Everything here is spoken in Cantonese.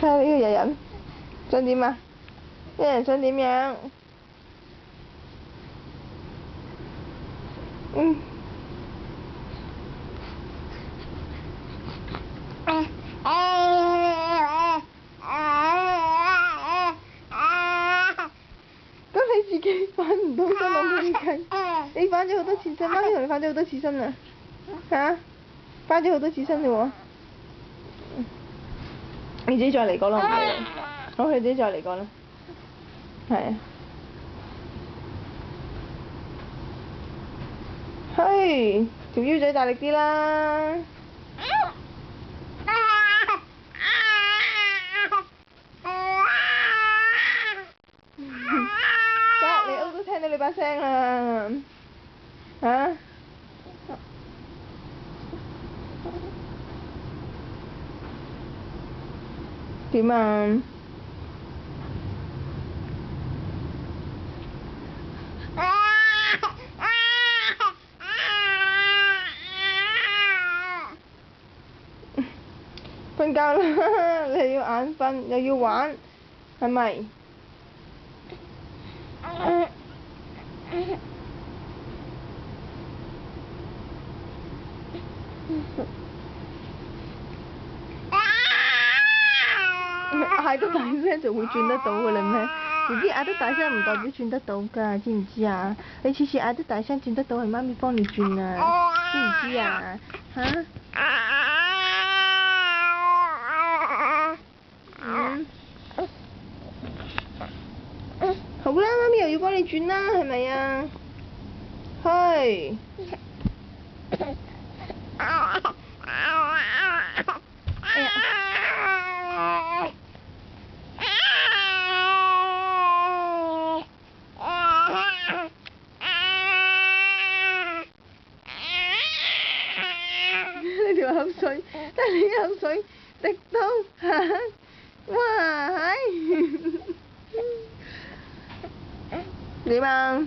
下呢個日人想點啊？一人想點樣？嗯。咁你自己反唔到身，我冇計。你反咗好多次身，媽咪同你反咗好多次身啦。嚇？反咗好多次身嘞喎。你自己再嚟過啦，唔理你。好，你自己再嚟過啦。係啊。嘿，條腰仔大力啲啦。得，你屋都聽到你把聲啦。嚇？點啊？瞓覺啦！你要眼瞓又要玩，係咪？嗌得大聲就會轉得到㗎啦咩？BB嗌得大聲唔代表轉得到㗎，知唔知啊？你次次嗌得大聲轉得到係媽咪幫你轉啊，知唔知啊？嚇？好啦，媽咪又要幫你轉啦，係咪啊？係。你條口水，但係你口水滴到嚇，哇係點啊？